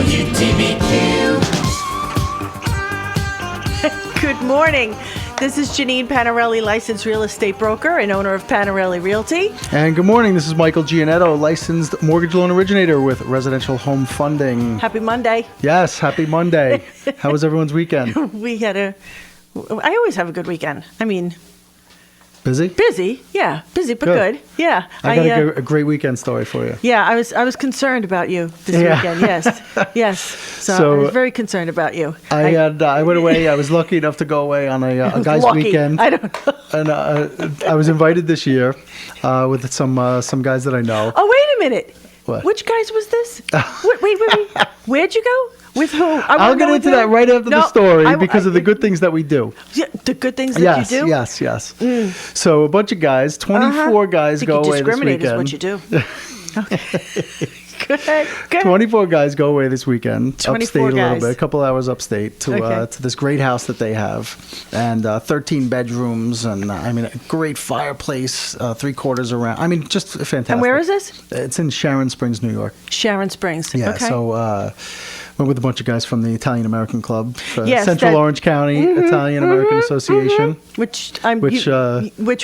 WTBQ. Good morning. This is Janine Panarelli, licensed real estate broker and owner of Panarelli Realty. And good morning. This is Michael Gianetto, licensed mortgage loan originator with Residential Home Funding. Happy Monday. Yes, happy Monday. How was everyone's weekend? I always have a good weekend. I mean, Busy? busy, but good. Yeah. I got a great weekend story for you. Yeah, I was concerned about you this weekend. Yes. So I was very concerned about you. I went away. I was lucky enough to go away on a guy's weekend. I don't know. And I was invited this year with some guys that I know. Oh, wait a minute. What? Which guys was this? Wait. Where'd you go? With who? I'll get into that right after the story because of the good things that we do. Yeah, the good things that you do? Yes. So a bunch of guys, 24 guys go away this weekend. Discriminate is what you do. Okay. Good. 24 guys go away this weekend, 24 upstate a little guys. bit, a couple hours upstate to this great house that they have, and 13 bedrooms, and a great fireplace, 3/4 around. Just fantastic. And where is this? It's in Sharon Springs, New York. Sharon Springs. Yeah. Okay. So went with a bunch of guys from the Italian American Club, Yes, Central Orange County Italian American Association. Which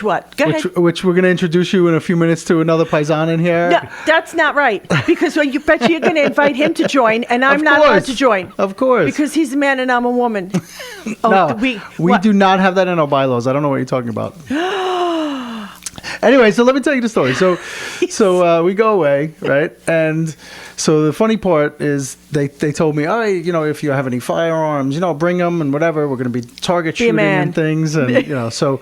what? Go ahead. Which we're going to introduce you in a few minutes to another paisan in here. No, that's not right. Because you bet you're going to invite him to join, and I'm not allowed to join. Of course. Because he's a man and I'm a woman. No, we do not have that in our bylaws. I don't know what you're talking about. Anyway, so let me tell you the story. So we go away, right? And so the funny part is they told me, all right, if you have any firearms, bring them and whatever. We're going to be target shooting and things. And, so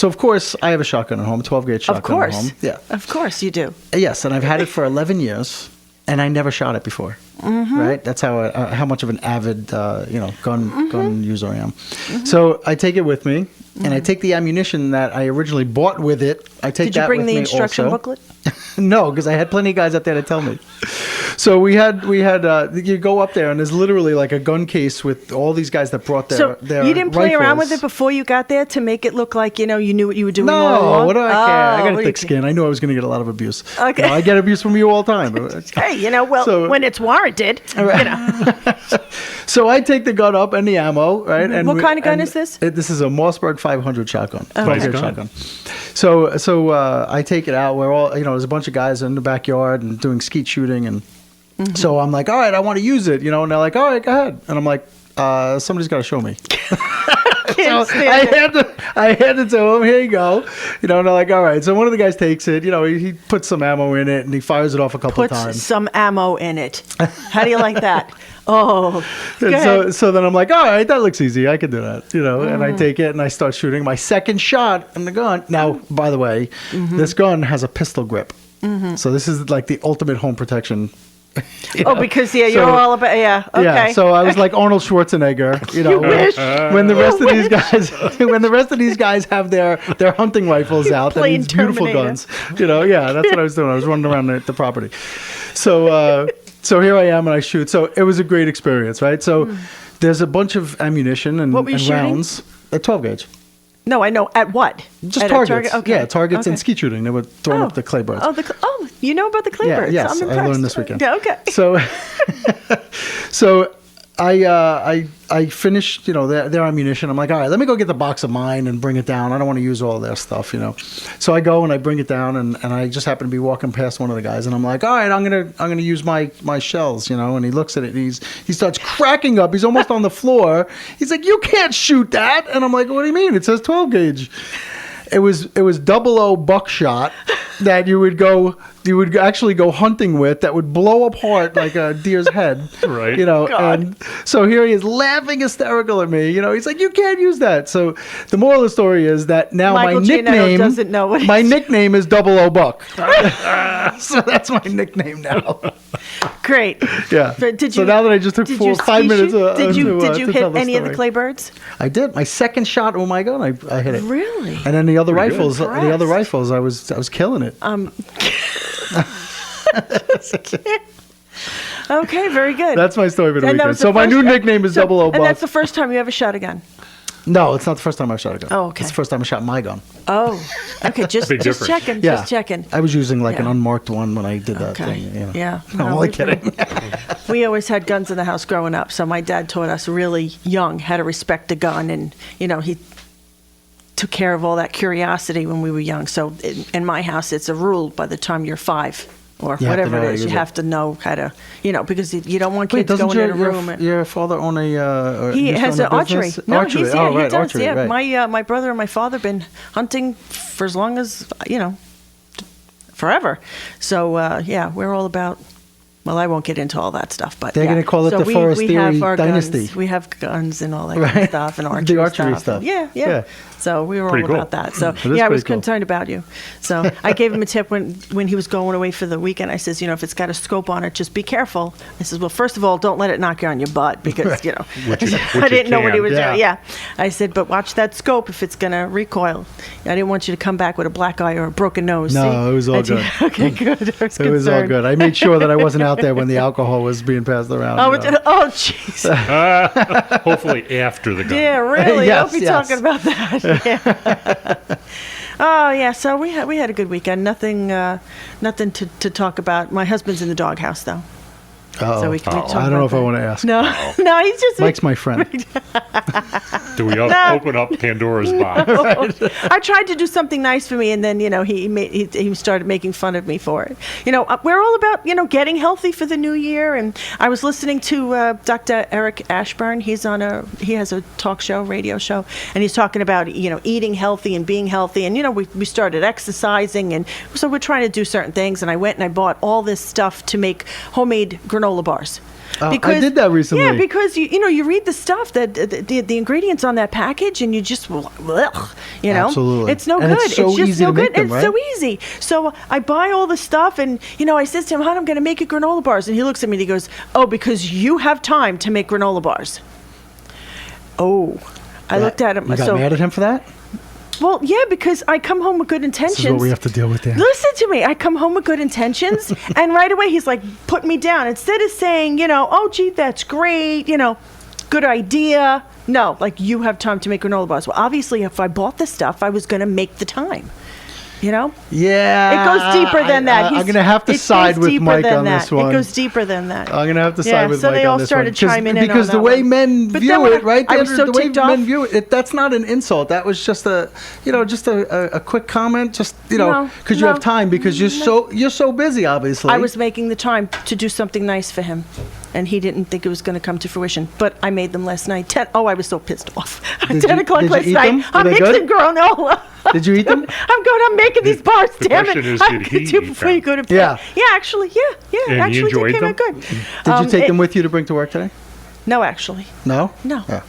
of course I have a shotgun at home, 12-gauge shotgun at home. Yeah. Of course you do. Yes. And I've had it for 11 years and I never shot it before. Mm-hmm. Right? That's how much of an avid, gun user I am. Mm-hmm. So I take it with me. And I take the ammunition that I originally bought with it. Did you bring the instruction booklet? No, because I had plenty of guys out there to tell me. So we had you go up there and there's literally like a gun case with all these guys that brought their you didn't play rifles. around with it before you got there to make it look like you knew what you were doing all No, along? what do I care? I got a thick skin. I knew I was going to get a lot of abuse. Okay. I get abuse from you all the time. Hey, when it's warranted, So I take the gun up and the ammo, right? And what kind of gun is this? This is a Mossberg 500 shotgun. Okay. Shotgun. So I take it out. We're all, there's a bunch of guys in the backyard and doing skeet shooting. And so I'm like, all right, I want to use it, and they're like, all right, go ahead. And I'm like, somebody's got to show me. So I hand it to him. Here you go. And they're like, all right. So one of the guys takes it. He puts some ammo in it and he fires it off a couple of times. Puts some ammo in it. How do you like that? Oh, so then I'm like, all right, that looks easy. I can do that, And I take it and I start shooting my second shot in the gun. Now, by the way, this gun has a pistol grip. So this is like the ultimate home protection. Because you're all about okay. Yeah, so I was like Arnold Schwarzenegger, You wish. when the rest of these guys have their hunting rifles out, that means beautiful guns. That's what I was doing. I was running around the property. So here I am and I shoot. So it was a great experience, right? So there's a bunch of ammunition and shooting? rounds. A 12-gauge. No, I know. At what? Just at targets. Okay. Yeah, targets and skeet shooting. They were throwing up the clay birds. You know about the clay birds. Yes, I'm impressed. I learned this weekend. Yeah, okay. So I finished, their ammunition. I'm like, all right, let me go get the box of mine and bring it down. I don't want to use all their stuff, So I go and I bring it down, and I just happen to be walking past one of the guys, and I'm like, all right, I'm gonna use my shells, And he looks at it, and he starts cracking up. He's almost on the floor. He's like, you can't shoot that, and I'm like, what do you mean? It says 12-gauge. It was 00 buckshot that you would actually go hunting with that would blow apart like a deer's head. Right. God. And so here he is laughing hysterical at me. He's like, you can't use that. So the moral of the story is that now Michael my nickname doesn't know what my nickname is 00 Buck. So that's my nickname now. Great. Yeah. So now that I just took 5 minutes did you hit any of the story. clay birds? I did. My second shot, oh my God, I hit it. Really? And then the other Pretty rifles, good. the other rifles, I was killing it. Okay, very good. That's my story for the And that weekend. was the So my first- new nickname is 00 Buck. And that's the first time you ever shot a gun? No, it's not the first time I've shot a gun. Oh, okay. It's the first time I shot my gun. Oh, okay. Just difference. checking. Yeah. Just checking. I was using like an Yeah. unmarked one when I did that Okay. thing. You know. Yeah. No, I'm only kidding. We always had guns in the house growing up, so my dad taught us really young how to respect a gun, and he took care of all that curiosity when we were young. So in my house, it's a rule: by the time you're 5 or You have to whatever know how it to is, you use it. have to know how to, because you don't want Wait, kids doesn't going in a room. your father own a? He used to has own an a archery. business? No, archery. he Right, does. archery, Yeah, right. my brother and my father been hunting for as long as forever. So we're all about. Well, I won't get into all that stuff, but They're gonna call it the Forest we have Theory our dynasty. Guns. We have guns and all that Right. kind of stuff, and The archery, archery stuff. Yeah. Yeah. So we were Pretty all cool. about that. So is I was pretty cool. concerned about you. So I gave him a tip when he was going away for the weekend. I says, if it's got a scope on it, just be careful. I says, well, first of all, don't let it knock you on your butt because Which you I didn't know what he can. was Yeah. doing. Yeah. I said, but watch that scope if it's gonna recoil. I didn't want you to come back with a black eye or a broken nose. No, See? it was all I did- good. Okay, good. I was It concerned. was all good. I made sure that I wasn't out there when the alcohol was being passed around. Oh, you know. jeez. Hopefully after the gun. Yeah, really. Yes, Don't be yes. talking about that. Yeah. Oh, yeah. So we had a good weekend. Nothing to talk about. My husband's in the doghouse though. Uh-oh. So we can talk I don't know about if I that. want to ask. No, he's just. Mike's my friend. Do we open up Pandora's box? I tried to do something nice for me, and then he started making fun of me for it. We're all about getting healthy for the new year, and I was listening to Dr. Eric Ashburn. He has a talk show, radio show, and he's talking about eating healthy and being healthy, and we started exercising, and so we're trying to do certain things. And I went and I bought all this stuff to make homemade granola bars. I did that recently. Yeah, because you read the stuff that the ingredients on that package, and you just Absolutely. it's no And good. it's so just easy no to make good. them, It's so right? easy. So I buy all the stuff, and I says to him, "Hon, I'm going to make you granola bars," and he looks at me and he goes, "Oh, because you have time to make granola bars." Oh, I looked at him. You got mad at him for that? Well, yeah, because I come home with good intentions. This is what we have to deal with there. Listen to me. I come home with good intentions, and right away he's like, put me down. Instead of saying, oh, gee, that's great, good idea. No, like, you have time to make granola bars. Well, obviously, if I bought the stuff, I was going to make the time. Yeah. It goes deeper than that. I'm going to have to side with Mike on this one. It goes deeper than that. I'm going to have to side Yeah, with so Mike they on all this started one. 'Cause- chiming in on Because the that way one. men But view then when it, right? I was so The way ticked off. men view it, that's not an insult. That was just a quick comment. Just, No, because you no, have time, because you're so busy, obviously. I was making the time to do something nice for him, and he didn't think it was going to come to fruition. But I made them last night. I was so pissed off. Did 10 you- o'clock did you last eat night. them? Were I'm they mixing good? granola. Did you eat them? I'm making these bars, The damn question it. is, did he do eat before you them? go to bed. Yeah. Yeah, actually, yeah. And actually, you enjoyed they came them? out good. Did you take them with you to bring to work today? No, actually. No? No. Oh.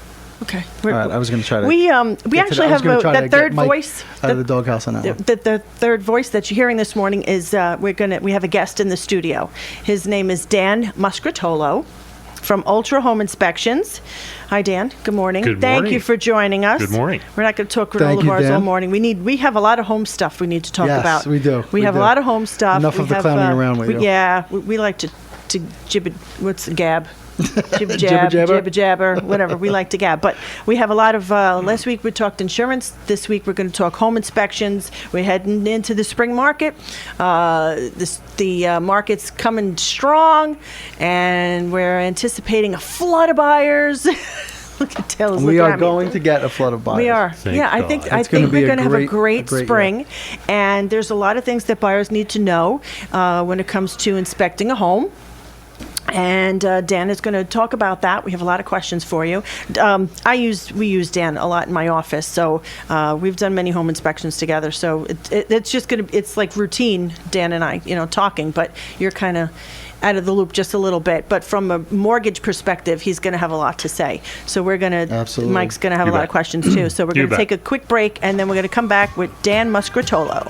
Okay. All right, I was going to try to. We get to actually I was have gonna try to that get third Mike voice. out of the doghouse on that one. The third voice that you're hearing this morning is we have a guest in the studio. His name is Dan Muscatolo from Ultra Home Inspections. Hi, Dan. Good morning. Good Thank morning. you for joining us. Good morning. We're not going to talk Thank granola you, bars all Dan. morning. We have a lot of home stuff we need to talk Yes, about. we do. We We have do. a lot of home stuff. Enough We of the have, clowning around with you. Yeah, we like to jibber. What's the gab? Jibber jab, Jibber jabber? jibber jabber, whatever. We like to gab. But we have a lot of, last week we talked insurance. This week we're going to talk home inspections. We're heading into the spring market. The market's coming strong, and we're anticipating a flood of buyers. Look at Taylor's We looking are at me. going to get a flood of buyers. We are. Thank Yeah, I God. think It's gonna be we're a going to have a great- great a great spring, and there's a lot of things that buyers need to know when it comes to inspecting a home. And Dan is going to talk about that. We have a lot of questions for you. We use Dan a lot in my office, so we've done many home inspections together. So it's just it's like routine, Dan and I, talking. But you're kind of out of the loop just a little bit. But from a mortgage perspective, he's going to have a lot to say. So we're going to. Absolutely. Mike's going to have You a lot bet. of questions too. So we're You going to bet. take a quick break, and then we're going to come back with Dan Muscatolo.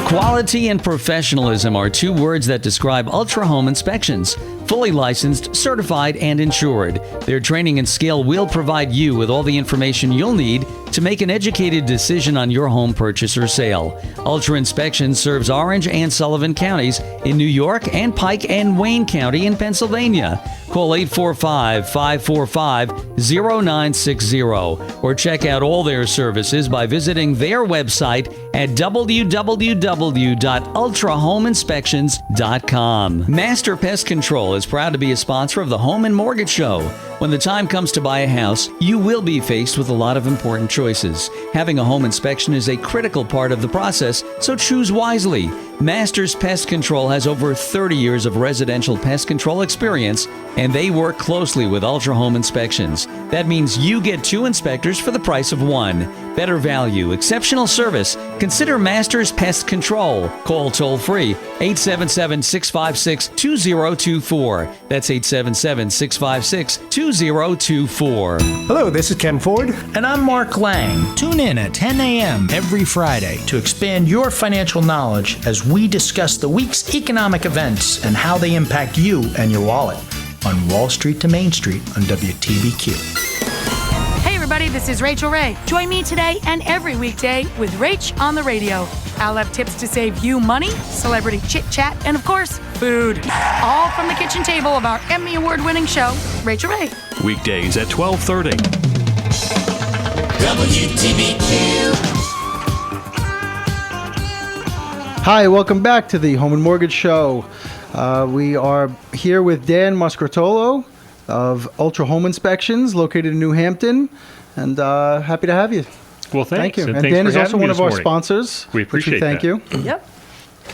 Quality and professionalism are two words that describe Ultra Home Inspections. Fully licensed, certified, and insured. Their training and skill will provide you with all the information you'll need to make an educated decision on your home purchase or sale. Ultra Inspections serves Orange and Sullivan counties in New York and Pike and Wayne County in Pennsylvania. Call 845-545-0960 or check out all their services by visiting their website at www.ultrahomeinspections.com. Master Pest Control is proud to be a sponsor of the Home and Mortgage Show. When the time comes to buy a house, you will be faced with a lot of important choices. Having a home inspection is a critical part of the process, so choose wisely. Masters Pest Control has over 30 years of residential pest control experience, and they work closely with Ultra Home Inspections. That means you get 2 inspectors for the price of 1. Better value, exceptional service. Consider Masters Pest Control. Call toll-free 877-656-2024. That's 877-656-2024. Hello, this is Ken Ford. And I'm Mark Lang. Tune in at 10 a.m. every Friday to expand your financial knowledge as we discuss the week's economic events and how they impact you and your wallet on Wall Street to Main Street on WTBQ. Hey everybody, this is Rachel Ray. Join me today and every weekday with Rach on the radio. I'll have tips to save you money, celebrity chit-chat, and of course, food. All from the kitchen table of our Emmy Award-winning show, Rachel Ray. Weekdays at 12:30. WTBQ. Hi, welcome back to the Home and Mortgage Show. We are here with Dan Muscatolo of Ultra Home Inspections, located in New Hampton, and happy to have you. Well, thanks. Thank you. And thanks Dan for is also having me one of this our morning. sponsors. We which appreciate thank that. you. Yep.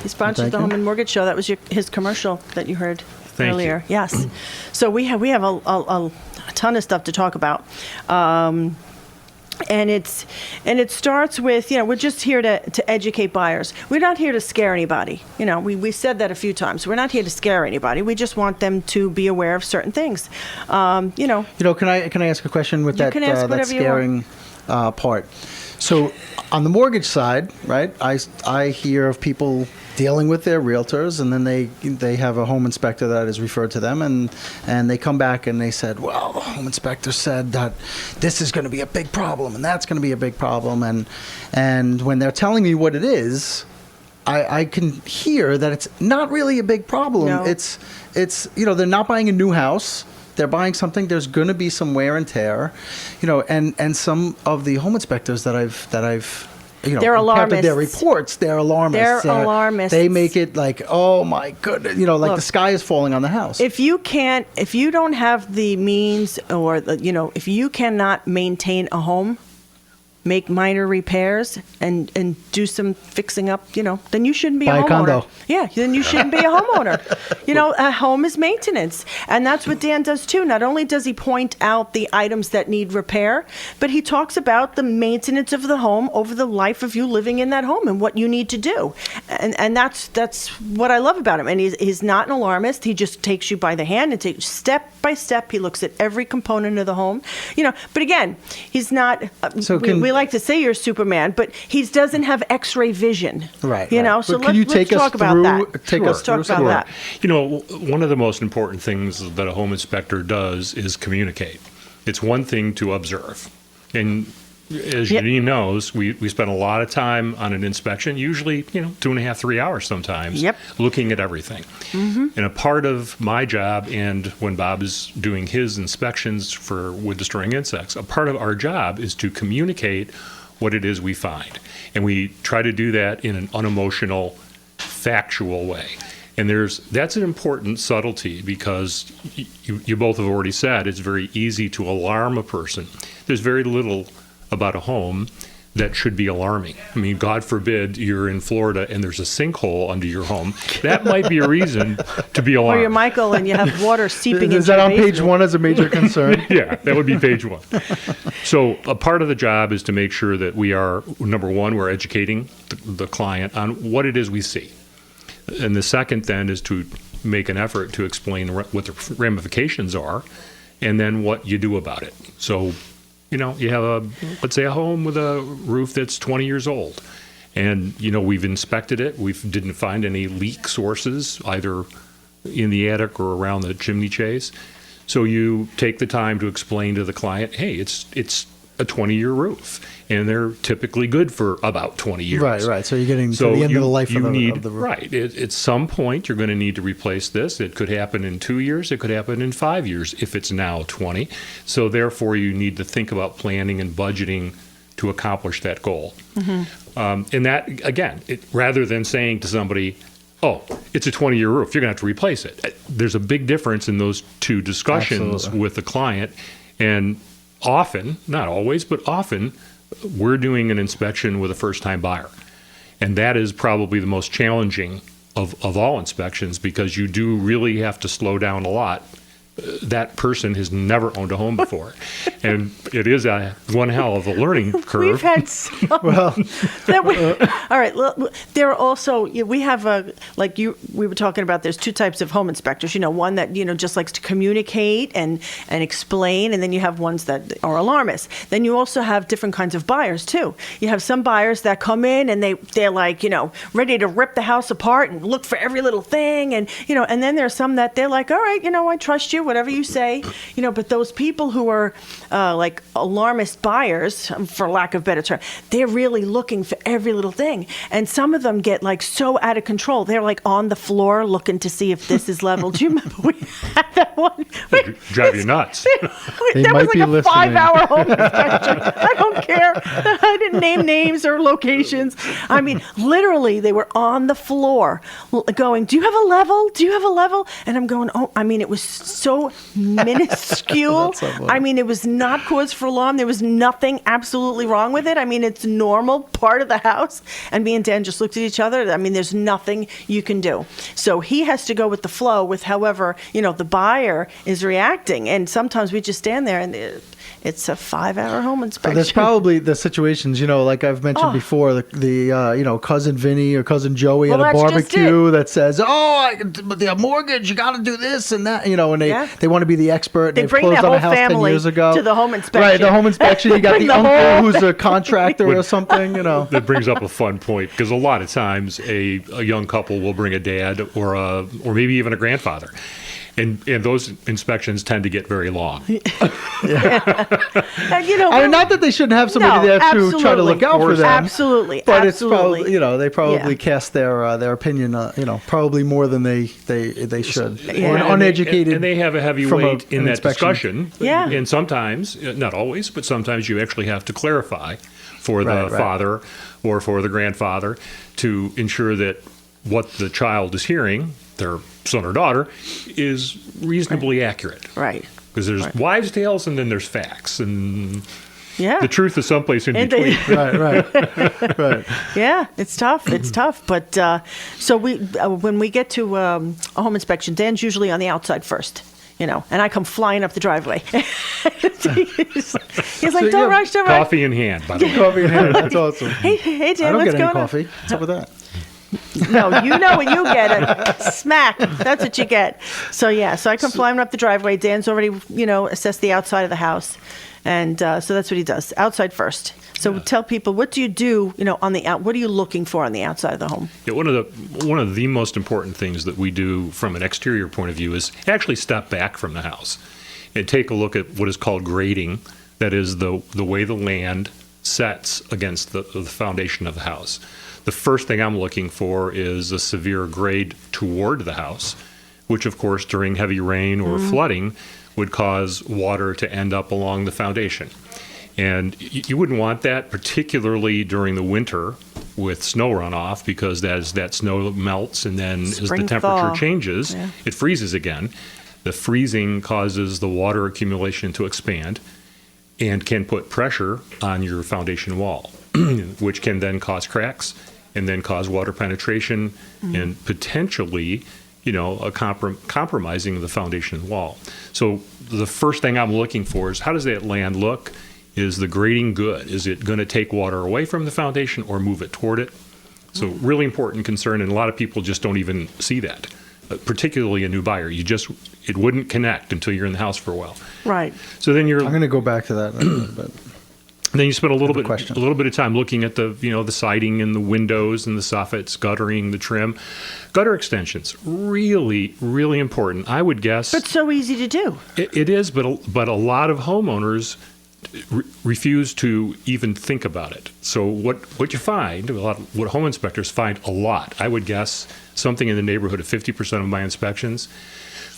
He sponsors Thank the you. Home and Mortgage Show. That was his commercial that you heard Thank earlier. you. Yes. So we have a ton of stuff to talk about. And it starts with, we're just here to educate buyers. We're not here to scare anybody. We said that a few times. We're not here to scare anybody. We just want them to be aware of certain things. Can I ask a question with You that can ask that whatever you scaring part? So on the mortgage side, right? I hear of people dealing with their realtors, and then they have a home inspector that is referred to them, and they come back and they said, well, the home inspector said that this is going to be a big problem and that's going to be a big problem, and when they're telling me what it is, I can hear that it's not really a big problem. No. It's they're not buying a new house. They're buying something. There's going to be some wear and tear, and some of the home inspectors that I've They're alarmists. Their reports, they're alarmists. They're alarmists. They make it like, oh my goodness, like Look, the sky is falling on the house. If you don't have the means, or if you cannot maintain a home, make minor repairs and do some fixing up, then you shouldn't be Buy a a homeowner. condo. Yeah, then you shouldn't be a homeowner. A home is maintenance. And that's what Dan does too. Not only does he point out the items that need repair, but he talks about the maintenance of the home over the life of you living in that home and what you need to do. And that's what I love about him. And he's not an alarmist. He just takes you by the hand and takes step by step. He looks at every component of the home. But again, he's not, So we like to say you're Superman, but he doesn't have X-ray vision. Right. So But can you let's take us talk about through? that. Take us Let's talk through about some- that. One of the most important things that a home inspector does is communicate. It's one thing to observe. And as Yep. Janine knows, we spend a lot of time on an inspection, usually, 2.5, 3 hours sometimes, Yep. looking at everything. Mm-hmm. And a part of my job, and when Bob is doing his inspections for wood destroying insects, a part of our job is to communicate what it is we find. And we try to do that in an unemotional, factual way. And that's an important subtlety, because you both have already said it's very easy to alarm a person. There's very little about a home that should be alarming. I mean, God forbid you're in Florida and there's a sinkhole under your home. That might be a reason to be alarmed. Or you're Michael and you have water seeping into Is that your on page basement. one as a major concern? Yeah, that would be page one. So a part of the job is to make sure that we are, number one, we're educating the client on what it is we see. And the second then is to make an effort to explain what the ramifications are, and then what you do about it. So, you have let's say a home with a roof that's 20 years old, and, we've inspected it. We didn't find any leak sources either in the attic or around the chimney chase. So you take the time to explain to the client, hey, it's a 20-year roof, and they're typically good for about 20 years. Right. So you're getting to the end of the life of the roof. Right. At some point, you're going to need to replace this. It could happen in 2 years. It could happen in 5 years if it's now 20. So therefore, you need to think about planning and budgeting to accomplish that goal. And that, again, rather than saying to somebody, oh, it's a 20-year roof, you're going to have to replace it. There's a big difference in those two discussions Absolutely. with the client. And often, not always, but often, we're doing an inspection with a first-time buyer. And that is probably the most challenging of all inspections, because you do really have to slow down a lot. That person has never owned a home before. And it is one hell of a learning curve. We've had some. All right. There are also, we have we were talking about, there's two types of home inspectors. One that, just likes to communicate and explain, and then you have ones that are alarmists. Then you also have different kinds of buyers, too. You have some buyers that come in and they're like, ready to rip the house apart and look for every little thing. And, and then there's some that they're like, all right, I trust you, whatever you say. But those people who are like alarmist buyers, for lack of better term, they're really looking for every little thing. And some of them get like so out of control. They're like on the floor looking to see if this is level. Do you remember we had that one? Drive you nuts. They That might was be like a listening. 5-hour home inspection. I don't care. I didn't name names or locations. I mean, literally, they were on the floor going, do you have a level? Do you have a level? And I'm going, oh, I mean, it was so minuscule. That's so funny. I mean, it was not cause for alarm. There was nothing absolutely wrong with it. I mean, it's normal part of the house. And me and Dan just looked at each other. I mean, there's nothing you can do. So he has to go with the flow with however, the buyer is reacting. And sometimes we just stand there and it's a 5-hour home inspection. But there's probably the situations, like I've mentioned before, the cousin Vinny or cousin Joey Well, at a that's just barbecue that says, the mortgage, you got to do this and that, and they want to be the expert. They They've bring closed their on a whole house 10 family years ago. to the home inspection. Right, the home inspection. You got Bring the the uncle whole- who's a contractor or something, That brings up a fun point, because a lot of times a young couple will bring a dad or maybe even a grandfather. And those inspections tend to get very long. And, I mean, not that they shouldn't have somebody there to try to look out for them. Absolutely. But absolutely. it's probably, they probably cast their opinion, probably more than they should. Yeah. Or an uneducated. And they have a heavy from weight in an that inspection. discussion. Yeah. And sometimes, not always, but sometimes you actually have to clarify for the Right. father or for the grandfather to ensure that what the child is hearing, their son or daughter, is reasonably accurate. Right. Because there's wives' tales and then there's facts. And Yeah. the truth is someplace in And between. Right. Yeah, it's tough. It's tough. But so when we get to a home inspection, Dan's usually on the outside first. And I come flying up the driveway. he's like, don't rush, don't rush. Coffee in hand, by the way. Coffee in hand. That's awesome. Hey, Dan, I don't what's get going any on? coffee. What's up with that? No, you know what you get. A smack. That's what you get. So I come flying up the driveway. Dan's already, assessed the outside of the house. And so that's what he does, outside first. So tell people, what do you do, on the out? What are you looking for on the outside of the home? Yeah, one of the most important things that we do from an exterior point of view is actually step back from the house and take a look at what is called grading. That is the way the land sets against the foundation of the house. The first thing I'm looking for is a severe grade toward the house, which of course during heavy rain or flooding would cause water to end up along the foundation. And you wouldn't want that, particularly during the winter with snow runoff, because as that snow melts and then as the Spring, temperature thaw. changes, Yeah. it freezes again. The freezing causes the water accumulation to expand and can put pressure on your foundation wall, which can then cause cracks and then cause water penetration and potentially, compromising the foundation wall. So the first thing I'm looking for is, how does that land look? Is the grading good? Is it going to take water away from the foundation or move it toward it? So really important concern, and a lot of people just don't even see that, particularly a new buyer. It wouldn't connect until you're in the house for a while. Right. So then I'm going to go back to that in a little bit. then you spend a little question. bit of time looking at the siding and the windows and the soffits, guttering, the trim, gutter extensions. Really, really important. I would guess But so easy to do. it is, but a lot of homeowners refuse to even think about it. So what you find, what home inspectors find a lot, I would guess something in the neighborhood of 50% of my inspections,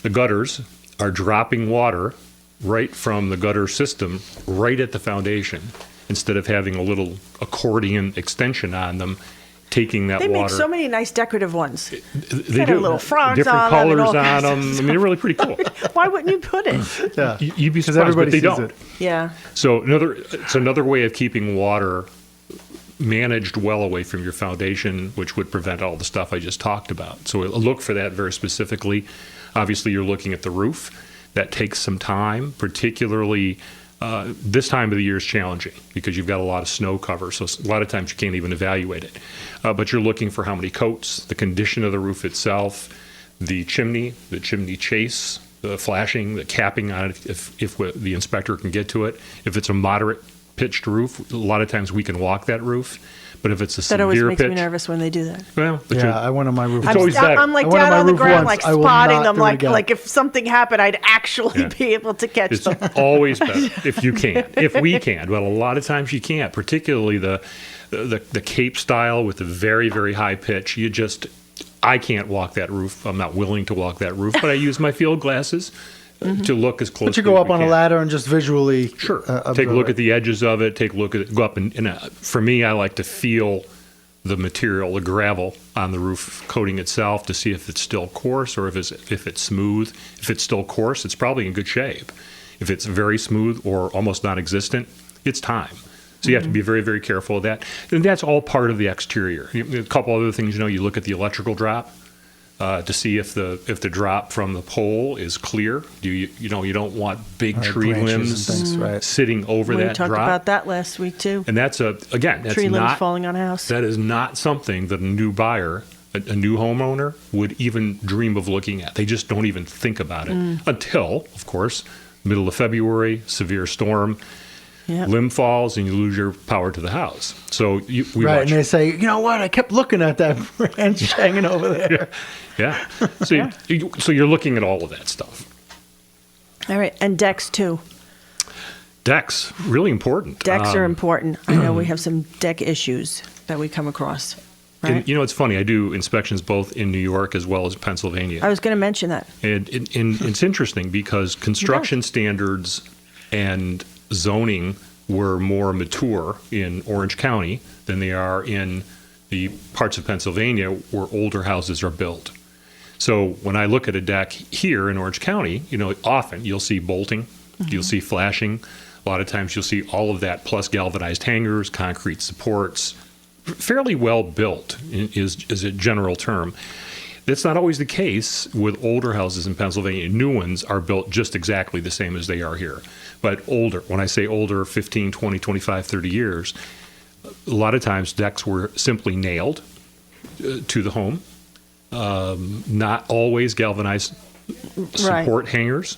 the gutters are dropping water right from the gutter system right at the foundation instead of having a little accordion extension on them, taking that They water. make so many nice decorative ones. They Got do. little frogs different on them and colors all on kinds of them. I mean, they're really pretty cool. Why wouldn't you put it? Yeah. You'd be 'Cause surprised, everybody but they sees don't. it. Yeah. So it's another way of keeping water managed well away from your foundation, which would prevent all the stuff I just talked about. So look for that very specifically. Obviously, you're looking at the roof. That takes some time, particularly this time of the year is challenging because you've got a lot of snow cover. So a lot of times you can't even evaluate it. But you're looking for how many coats, the condition of the roof itself, the chimney chase, the flashing, the capping on it, if the inspector can get to it. If it's a moderate pitched roof, a lot of times we can walk that roof. But if it's a That always severe makes pitch, me nervous when they do that. well, but Yeah, I went on my roof. It's always better. I'm like I went on down my on the roof ground, once. like I will spotting not them, do it like again. like if something happened, I'd actually Yeah. be able to catch it's them. always better if you can, if we can. But a lot of times you can't, particularly the cape style with the very, very high pitch. I can't walk that roof. I'm not willing to walk that roof, but I use my field glasses to look as close. But you go up on a ladder and just visually Take a observe look it. at the edges of it. Take a look at it. Go up and for me, I like to feel the material, the gravel on the roof coating itself to see if it's still coarse or if it's smooth. If it's still coarse, it's probably in good shape. If it's very smooth or almost non-existent, it's time. So you have to be very, very careful of that. And that's all part of the exterior. A couple other things, you look at the electrical drop to see if the drop from the pole is clear. You don't want big Right, tree branches and limbs things, right. sitting over We that talked drop. about that last week too. And that's that's Tree limbs not falling on a house. that is not something that a new buyer, a new homeowner, would even dream of looking at. They just don't even think about it until, of course, middle of February, severe storm, Yep. limb falls, and you lose your power to the house. So we Right, watch. and they say, you know what? I kept looking at that branch hanging over there. Yeah. So you're looking at all of that stuff. All right, and decks too. Decks, really important. Decks are important. I know we have some deck issues that we come across. Right? And, it's funny. I do inspections both in New York as well as Pennsylvania. I was going to mention that. And it's interesting because construction standards and zoning were more mature in Orange County than they are in the parts of Pennsylvania where older houses are built. So when I look at a deck here in Orange County, often you'll see bolting, you'll see flashing. A lot of times you'll see all of that plus galvanized hangers, concrete supports, fairly well built is a general term. That's not always the case with older houses in Pennsylvania. New ones are built just exactly the same as they are here. But older, when I say older, 15, 20, 25, 30 years, a lot of times decks were simply nailed to the home, not always galvanized support hangers.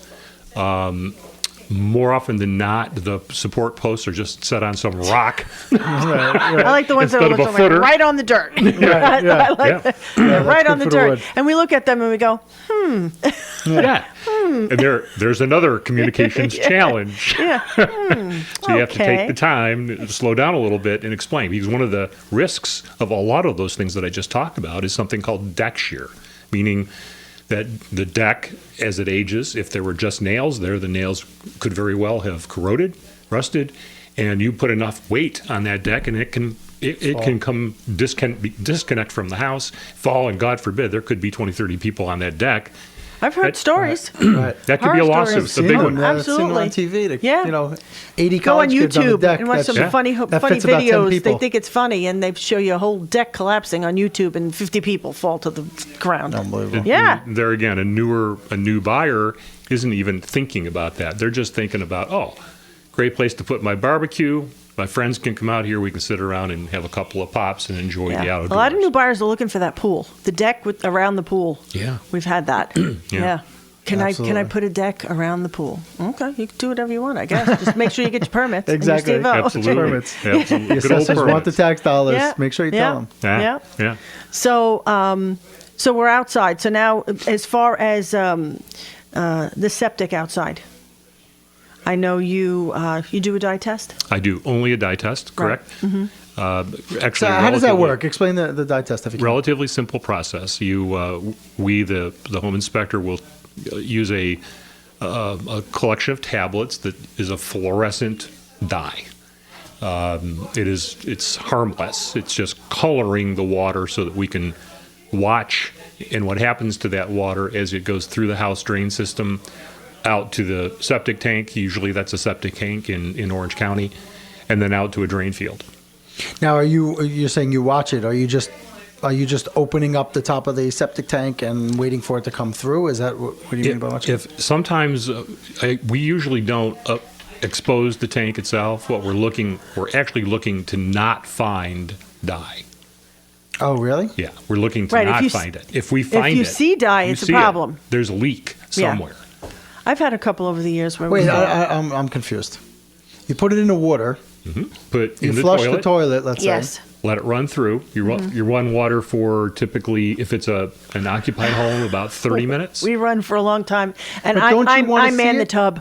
More often than not, the support posts are just set on some rock. I like the ones that Instead look of a like footer. right on the dirt. I like that. Right on the good for the dirt. wood. And we look at them and we go, Yeah. And there's another communications challenge. yeah. So you have to Okay. take the time to slow down a little bit and explain. Because one of the risks of a lot of those things that I just talked about is something called deck shear, meaning that the deck, as it ages, if there were just nails there, the nails could very well have corroded, rusted, and you put enough weight on that deck and it can come disconnect from the house, fall, and God forbid, there could be 20, 30 people on that deck. I've heard stories. Right. That could be a Horror lawsuit, stories. a big Yeah. one. Absolutely. I've seen them on TV. Yeah. 80 Go on college kids on the YouTube deck. and watch some That's- funny that funny fits about 10 videos. They people. think it's funny, and they show you a whole deck collapsing on YouTube, and 50 people fall to the ground. Unbelievable. Yeah. There again, a new buyer isn't even thinking about that. They're just thinking about, great place to put my barbecue. My friends can come out here. We can sit around and have a couple of pops and enjoy the outdoors. A lot of new buyers are looking for that pool, the deck around the pool. Yeah. We've had that. yeah. Can Absolutely. I put a deck around the pool? Okay, you can do whatever you want, I guess. Just make sure you get your permits. and your Exactly. Steve-O. Absolutely. Permits. Absolutely. The Good old assessors want the permits. tax dollars. Yeah. Make sure you Yeah. tell them. Yeah. Yeah. So, so we're outside. So now, as far as the septic outside, I know you do a dye test? I do only a dye test, correct? Mm-hmm. Actually, So how does that relatively- work? Explain the dye test if you can. Relatively simple process. The home inspector will use a collection of tablets that is a fluorescent dye. It's harmless. It's just coloring the water so that we can watch and what happens to that water as it goes through the house drain system out to the septic tank. Usually that's a septic tank in Orange County, and then out to a drain field. Now, you're saying you watch it? Are you just opening up the top of the septic tank and waiting for it to come through? Is that what do you mean by watching? If sometimes we usually don't expose the tank itself. We're actually looking to not find dye. Oh, really? Yeah, we're looking to Right, if not you find it. If we find it, you see dye, you it's a see problem. There's a leak Yeah. somewhere. I've had a couple over the years where Wait, we I'm confused. You put it in the water. Put You in the flush toilet. the toilet. Let's yes. say. Let it run through. You run water for typically, if it's an occupied home, about 30 minutes. We run for a long time, and But don't you wanna I man see the it? tub.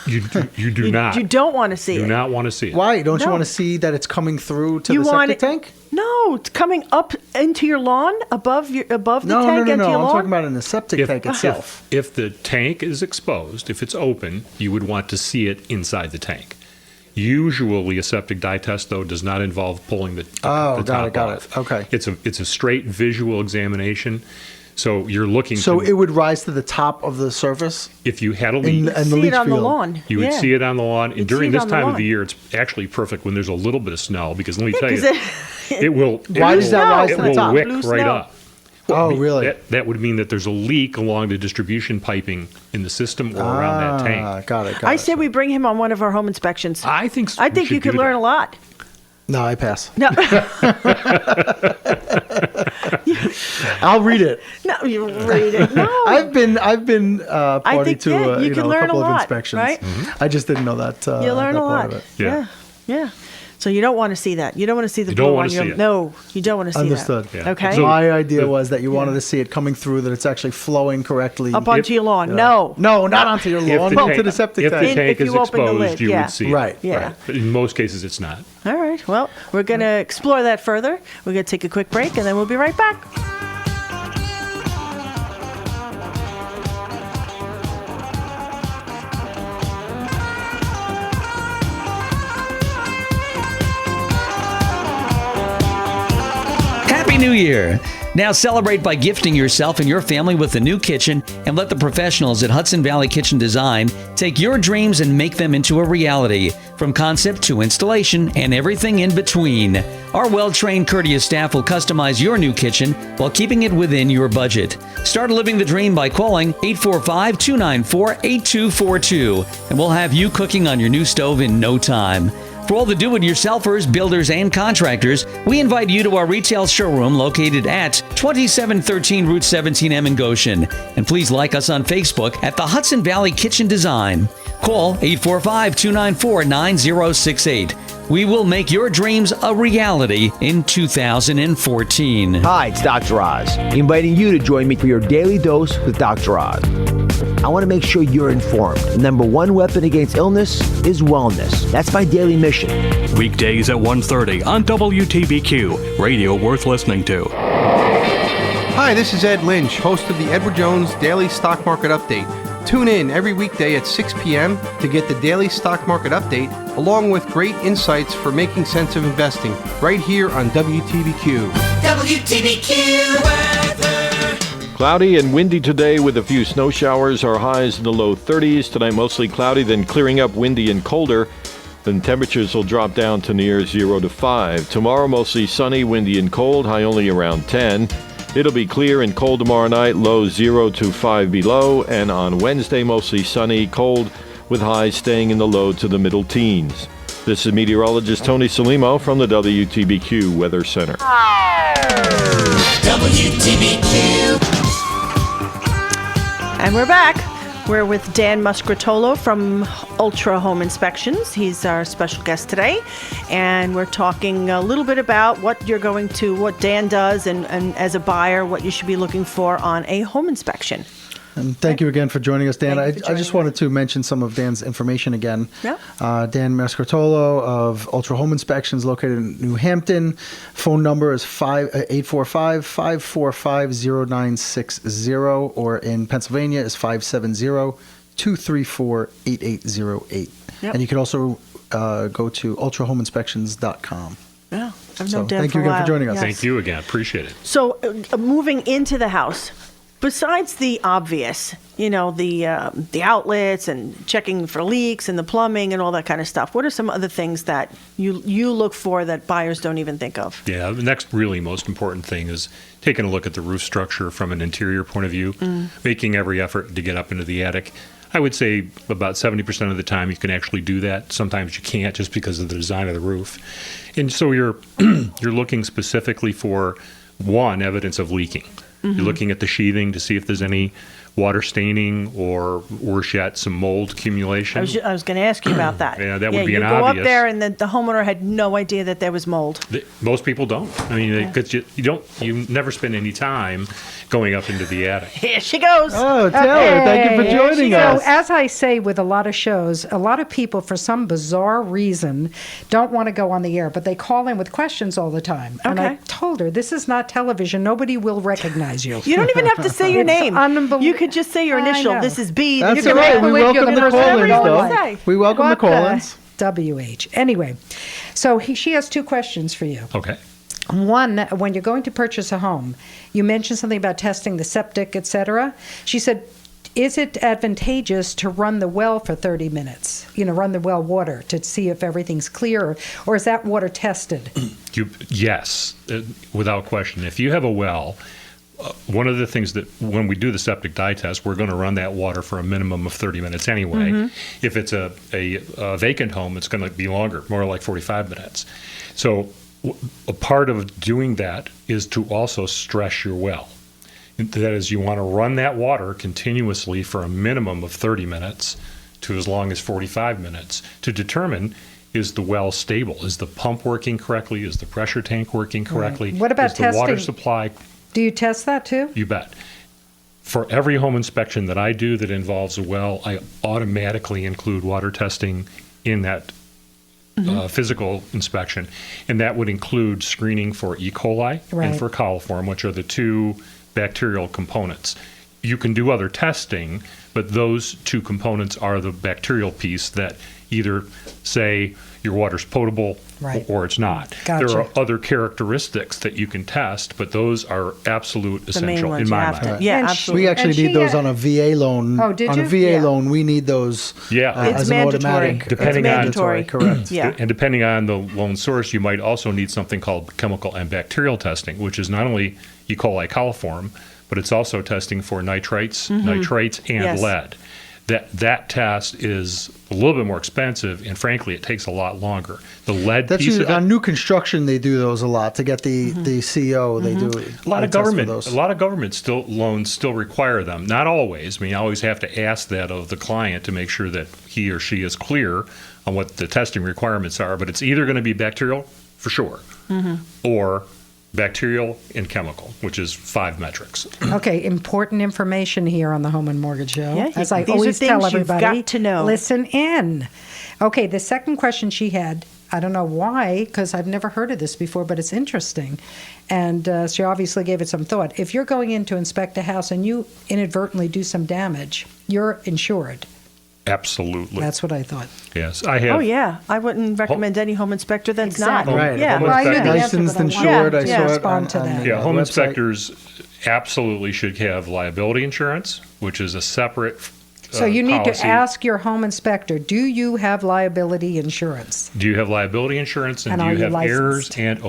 You do not. You don't want to see do it. not want to see it. Why? Don't you No. want to see that it's coming through to You the want septic it- tank? No, it's coming up into your lawn above the No, tank no. into your I'm lawn. talking about in the septic tank itself. If the tank is exposed, if it's open, you would want to see it inside the tank. Usually, a septic dye test, though, does not involve pulling the Oh, top got off. it. Okay. It's a straight visual examination. So you're looking. So to, it would rise to the top of the surface if you had a in, leak, in the see leach it on field. the lawn. you would Yeah. see it on the lawn. And You'd during see it this on the time of lawn. the year, it's actually perfect when there's a little bit of snow, because let me tell you, 'Cause it will. Why it does will- that rise it to the will top? wick Blue right snow. up. Oh, really? That would mean that there's a leak along the distribution piping in the system or around that tank. Got it. I say we bring him on one of our home inspections. I think I we think should you could do learn that. a lot. No, I pass. No, I'll read it. no, you read it. No, I've been party think, to yeah, you could a learn a couple of lot, inspections. right? I just didn't know that. you learn that a part lot. of it. Yeah. Yeah. So you don't want to see that. You don't want to see the You don't blue wanna on your. see it. No, you don't want to see Understood. that. Yeah. Okay. So- My idea was that you wanted to see it coming through, that it's actually flowing correctly. Up onto your lawn. No. No, not onto your lawn, onto the septic if tank. the tank If is you open the exposed, lid, you yeah. would see it. Right, Yeah. Right. But in most cases, it's not. All right. Well, we're going to explore that further. We're going to take a quick break, and then we'll be right back. Happy New Year! Now celebrate by gifting yourself and your family with a new kitchen, and let the professionals at Hudson Valley Kitchen Design take your dreams and make them into a reality, from concept to installation and everything in between. Our well-trained, courteous staff will customize your new kitchen while keeping it within your budget. Start living the dream by calling 845-294-8242, and we'll have you cooking on your new stove in no time. For all the do-it-yourselfers, builders, and contractors, we invite you to our retail showroom located at 2713 Route 17M in Goshen. And please like us on Facebook at the Hudson Valley Kitchen Design. Call 845-294-9068. We will make your dreams a reality in 2014. Hi, it's Dr. Oz, inviting you to join me for your daily dose with Dr. Oz. I want to make sure you're informed. The number one weapon against illness is wellness. That's my daily mission. Weekdays at 1:30 on WTBQ, radio worth listening to. Hi, this is Ed Lynch, host of the Edward Jones Daily Stock Market Update. Tune in every weekday at 6 p.m. to get the Daily Stock Market Update, along with great insights for making sense of investing, right here on WTBQ. WTBQ weather. Cloudy and windy today with a few snow showers. Our highs in the low 30s. Tonight mostly cloudy, then clearing up, windy and colder. Then temperatures will drop down to near 0 to 5. Tomorrow mostly sunny, windy and cold, high only around 10. It'll be clear and cold tomorrow night, low 0 to 5 below. And on Wednesday mostly sunny, cold, with highs staying in the low to the middle teens. This is meteorologist Tony Salimo from the WTBQ Weather Center. WTBQ. And we're back. We're with Dan Muscratolo from Ultra Home Inspections. He's our special guest today. And we're talking a little bit about what Dan does, and as a buyer, what you should be looking for on a home inspection. And thank you again for joining us, Dan. Thank you for I just joining wanted to mention some of Dan's information again. Yeah. Dan Mascartolo of Ultra Home Inspections, located in New Hampton. Phone number is 845-545-0960, or in Pennsylvania is 570-234-8808. Yep. And you can also go to ultrahomeinspections.com. Yeah. I've So known Dan thank for you a again for while. joining us. Yes. Thank you again. Appreciate it. So, moving into the house, besides the obvious, the outlets and checking for leaks and the plumbing and all that kind of stuff, what are some other things that you look for that buyers don't even think of? Yeah, the next really most important thing is taking a look at the roof structure from an interior point of view, making every effort to get up into the attic. I would say about 70% of the time you can actually do that. Sometimes you can't just because of the design of the roof. And so you're looking specifically for, one, evidence of leaking. You're looking at the sheathing to see if there's any water staining or, worse yet, some mold accumulation. I was going to ask you about that. Yeah, that would be you an go obvious. up there and the homeowner had no idea that there was mold. Most people don't. I mean, because you never spend any time going up into the attic. Here she goes. Oh, Taylor, thank you for joining us. So, as I say with a lot of shows, a lot of people, for some bizarre reason, don't want to go on the air, but they call in with questions all the time. And I Okay. told her, this is not television. Nobody will recognize you. You don't even have to say your It's name. unbelievable. You could just say your I initial. know. This is B. That's This You is all can right. make We believe you're welcome the the person call-ins, everyone though. likes. We welcome the What call-ins. WH. Anyway, so she has two questions for you. Okay. One, when you're going to purchase a home, you mentioned something about testing the septic, etc. She said, is it advantageous to run the well for 30 minutes? Run the well water to see if everything's clear, or is that water tested? Yes, without question. If you have a well, one of the things that when we do the septic dye test, we're going to run that water for a minimum of 30 minutes anyway. If it's a vacant home, it's going to be longer, more like 45 minutes. So a part of doing that is to also stress your well. That is, you want to run that water continuously for a minimum of 30 minutes to as long as 45 minutes to determine, is the well stable? Is the pump working correctly? Is the pressure tank working correctly? Right. What about is the water testing? supply? Do you test that too? You bet. For every home inspection that I do that involves a well, I automatically include water testing in that physical inspection. And that would include screening for E. coli Right. and for coliform, which are the two bacterial components. You can do other testing, but those two components are the bacterial piece that either say your water's potable Right. or it's not. Gotcha. There are other characteristics that you can test, but those are absolute The main essential ones in you my have mind. to. Yeah, And absolutely. We actually And she, need those on a VA loan. Oh, did on you? a VA Yeah. loan, we need those Yeah. It's as an mandatory. automatic. Depending it's on- mandatory. Correct. Yeah. And depending on the loan source, you might also need something called chemical and bacterial testing, which is not only E. coli coliform, but it's also testing for nitrates, nitrates, and Yes. lead. That test is a little bit more expensive, and frankly, it takes a lot longer. The lead That's piece usually of it, on new construction. They do those a lot to get the CO. They do a lot of test for government, those. a lot of government loans still require them. Not always. I mean, you always have to ask that of the client to make sure that he or she is clear on what the testing requirements are. But it's either going to be bacterial for sure, or bacterial and chemical, which is 5 metrics. Okay, important information here on the Home and Mortgage Show. Yeah, as I these are always things tell you've everybody, got to know. listen in. Okay, the second question she had, I don't know why, because I've never heard of this before, but it's interesting. And she obviously gave it some thought. If you're going in to inspect a house and you inadvertently do some damage, you're insured. Absolutely. That's what I thought. Yes, I have. Oh, yeah. I wouldn't recommend any home inspector that's Exactly. not. Right. Yeah. Home Well, I knew the inspector- answer, Licensed, but I insured. wanted I to saw it respond on, to on that. the Yeah, home website. inspectors absolutely should have liability insurance, which is a separate So you need policy. to ask your home inspector, do you have liability insurance? Do you have liability insurance, and And do are you you have errors licensed? and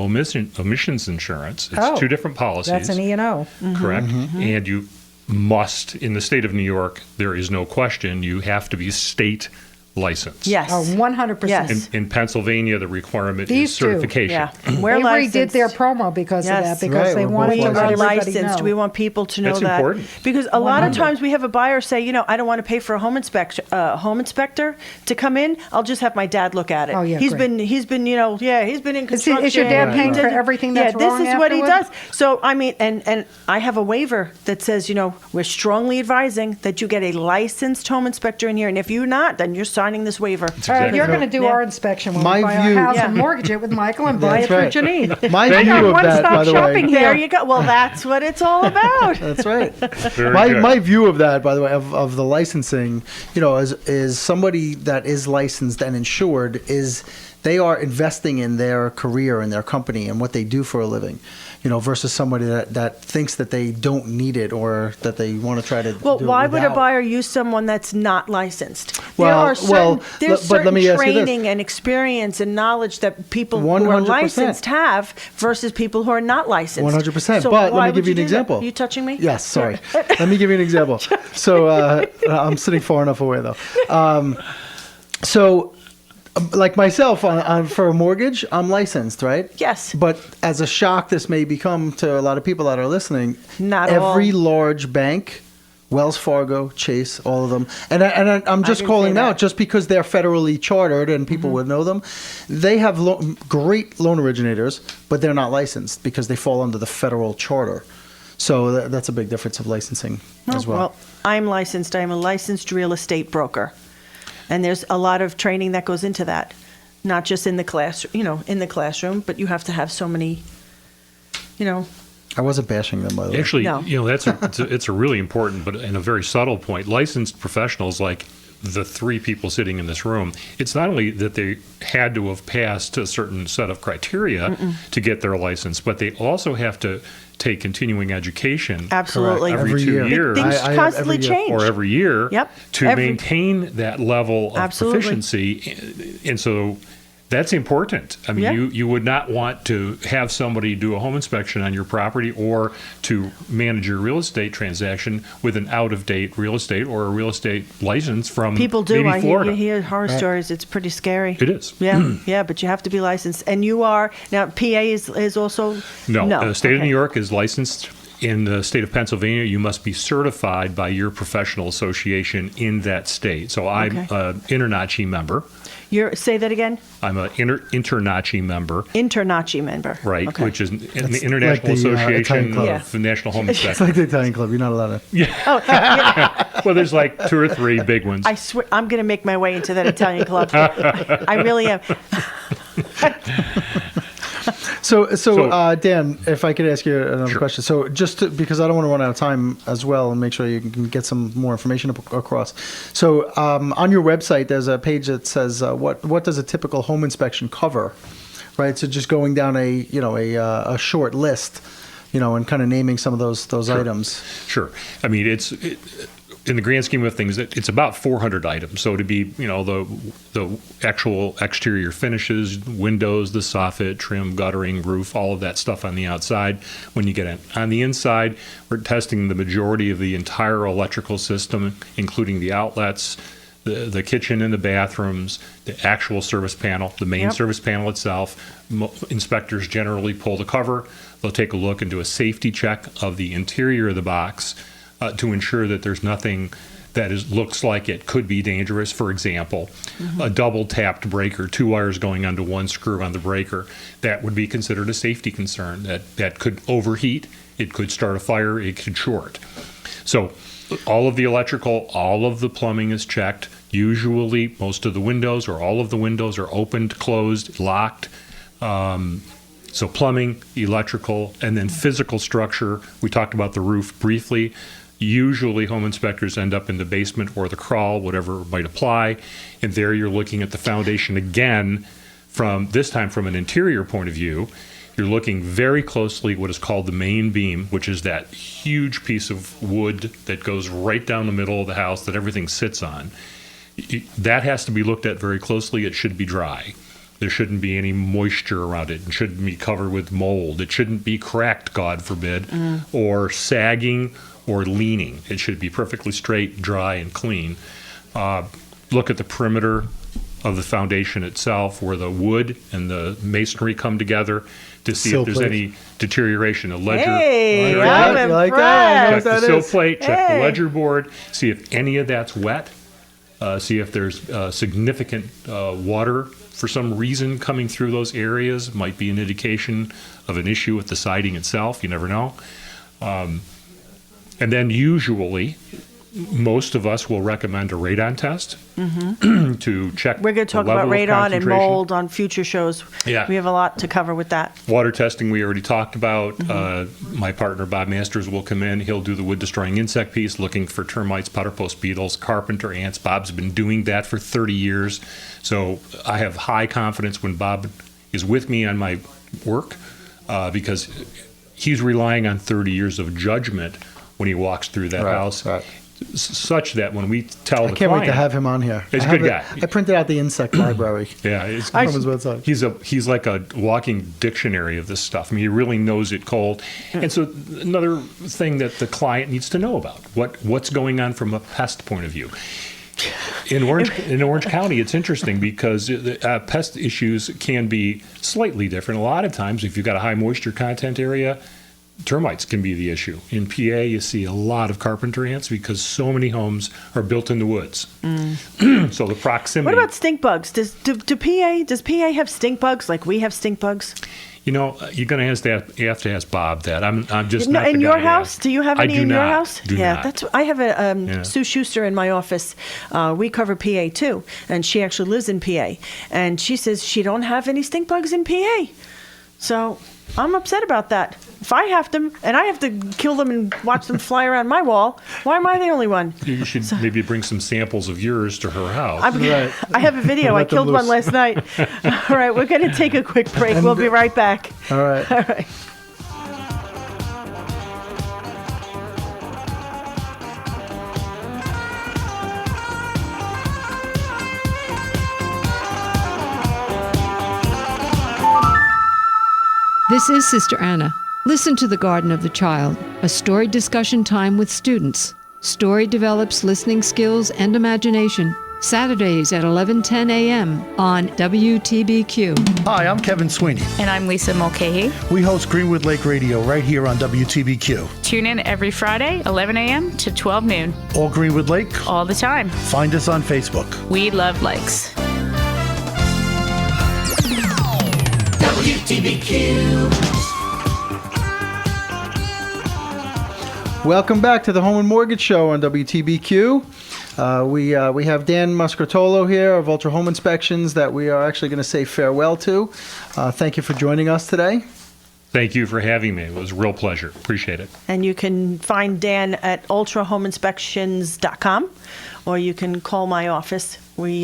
omissions insurance? It's Oh, two different policies. That's an E&O. Correct. And you must, in the state of New York, there is no question, you have to be state license. Yes. Oh, 100%. Yes. In Pennsylvania, the requirement These is two. certification. Yeah. We're They redid licensed. their promo because Yes. of that, because Right, they we're wanted both to We let are everybody licensed. know. We want people to know That's that. important. Because a lot of 100. times we have a buyer say, I don't want to pay for a home inspector to come in. I'll just have my dad look at it. Oh, yeah, he's great. been he's been in construction. Is your dad and paying he for does- everything that's yeah, wrong this is what he does. afterward? So I mean, and I have a waiver that says, we're strongly advising that you get a licensed home inspector in here, and if you're not, then you're signing this waiver. All right, you're Exactly going to do Yeah. our inspection when My we buy view- our house Yeah. and mortgage it with Michael and buy it That's for right. Janine. My I got view of that, one-stop by the way. shopping here. There you go. Well, that's what it's all about. That's right. Very my good. my view of that, by the way, of the licensing, is somebody that is licensed and insured is they are investing in their career and their company and what they do for a living, versus somebody that thinks that they don't need it or that they want to try to. Well, do it why would a without. buyer use someone that's not licensed? Well, there are certain, there's but let certain me ask you this. training and experience and knowledge that people who are 100%. licensed have versus people who are not licensed. 100%. So But why let me give would you an do that? example. Are you touching me? Yes, sorry. Let me give you an example. So I'm sitting far enough away though. So, like myself, for a mortgage, I'm licensed, right? Yes. But as a shock, this may become to a lot of people that are listening. Not every all. large bank, Wells Fargo, Chase, all of them, and I'm just didn't calling say out that. just because they're federally chartered and people would know them. They have great loan originators, but they're not licensed because they fall under the federal charter. So that's a big difference of licensing as well. Well, I'm licensed. I'm a licensed real estate broker. And there's a lot of training that goes into that. Not just in the classroom, but you have to have so many, I wasn't bashing them, by the way. Actually, No. it's a really important but and a very subtle point. Licensed professionals like the three people sitting in this room, it's not only that they had to have passed a certain set of criteria to get their license, but they also have to take continuing education Absolutely. every Every 2 year. years things I have constantly every year. change. or every year Yep. to Every- maintain that level of Absolutely. proficiency. And so that's important. I mean, Yeah. you would not want to have somebody do a home inspection on your property or to manage your real estate transaction with an out-of-date real estate or a real estate license from People do. maybe I hear, Florida. you hear horror stories. It's pretty scary. It is. Yeah, yeah, but you have to be licensed. And you are, now PA is also? No, the state of okay. New York is licensed. In the state of Pennsylvania, you must be certified by your professional association in that state. So I'm Okay. an InterNACHI member. Say that again? I'm an InterNACHI member, InterNACHI member. right, Okay. which is the like International the, Italian Association club. of National Home It's Inspectors. like the Italian club. You're not allowed to. Oh, yeah. Well, there's like 2 or 3 big ones. I swear, I'm going to make my way into that Italian club. I really am. So, So- Dan, if I could ask you another Sure. question. So, because I don't want to run out of time as well, and make sure you can get some more information across. So, on your website, there's a page that says what does a typical home inspection cover, right? So, just going down a short list, and kind of naming some of those items. Sure. I mean, in the grand scheme of things, it's about 400 items. So to be, the actual exterior finishes, windows, the soffit, trim, guttering, roof, all of that stuff on the outside. When you get in. On the inside, we're testing the majority of the entire electrical system, including the outlets, the kitchen and the bathrooms, the actual service panel, the main Yep. service panel itself. Inspectors generally pull the cover. They'll take a look and do a safety check of the interior of the box to ensure that there's nothing that looks like it could be dangerous. For example, a double tapped breaker, 2 wires going onto one screw on the breaker, that would be considered a safety concern. That could overheat, it could start a fire, it could short. So all of the electrical, all of the plumbing is checked. Usually most of the windows or all of the windows are opened, closed, locked. So plumbing, electrical, and then physical structure. We talked about the roof briefly. Usually home inspectors end up in the basement or the crawl, whatever might apply. And there you're looking at the foundation again this time from an interior point of view. You're looking very closely at what is called the main beam, which is that huge piece of wood that goes right down the middle of the house that everything sits on. That has to be looked at very closely. It should be dry. There shouldn't be any moisture around it. It shouldn't be covered with mold. It shouldn't be cracked, God forbid, or sagging or leaning. It should be perfectly straight, dry, and clean. look at the perimeter of the foundation itself, where the wood and the masonry come together, to see Sill if there's plate. any deterioration. A ledger. Hey, You I'm like that? I know Check what the that sill is. plate, check Hey. the ledger board, see if any of that's wet, see if there's significant water for some reason coming through those areas. Might be an indication of an issue with the siding itself. You never know. And then usually, most of us will recommend a radon test to check. We're going to talk about radon and mold on future shows. Yeah. We have a lot to cover with that. Water testing, we already talked about. My partner, Bob Masters, will come in. He'll do the wood-destroying insect piece, looking for termites, powder post beetles, carpenter ants. Bob's been doing that for 30 years. So I have high confidence when Bob is with me on my work because he's relying on 30 years of judgment when he walks through that house. Right. Such that when we tell I the can't client, wait to have him on here. He's a I have good it- guy. I printed out the insect library. Yeah, it's, From his website. he's like a walking dictionary of this stuff. I mean, he really knows it cold. And so another thing that the client needs to know about what's going on from a pest point of view. In Orange County, it's interesting because pest issues can be slightly different. A lot of times, if you've got a high moisture content area, termites can be the issue. In PA, you see a lot of carpenter ants because so many homes are built in the woods. So the proximity. What about stink bugs? Does PA have stink bugs like we have stink bugs? You know, you're going to have to ask Bob that. I'm just No, not the in guy your to house? ask. Do you have I any do in your not. house? Do Yeah, not. that's. I have a Yeah. Sue Schuster in my office. We cover PA too, and she actually lives in PA. And she says she don't have any stink bugs in PA. So I'm upset about that. If I have them and I have to kill them and watch them fly around my wall, why am I the only one? You should maybe bring some samples of yours to her house. I have a video. I Let them killed one loose. last night. All right, we're going to take a quick break. We'll be right back. All right. All right. This is Sister Anna. Listen to The Garden of the Child, a story discussion time with students. Story develops listening skills and imagination. Saturdays at 11:10 a.m. on WTBQ. Hi, I'm Kevin Sweeney. And I'm Lisa Mulcahy. We host Greenwood Lake Radio right here on WTBQ. Tune in every Friday, 11 a.m. to 12 noon. All Greenwood Lake. All the time. Find us on Facebook. We love lakes. WTBQ. Welcome back to the Home and Mortgage Show on WTBQ. We have Dan Muscartolo here of Ultra Home Inspections that we are actually going to say farewell to. Thank you for joining us today. Thank you for having me. It was a real pleasure. Appreciate it. And you can find Dan at ultrahomeinspections.com, or you can call my office. We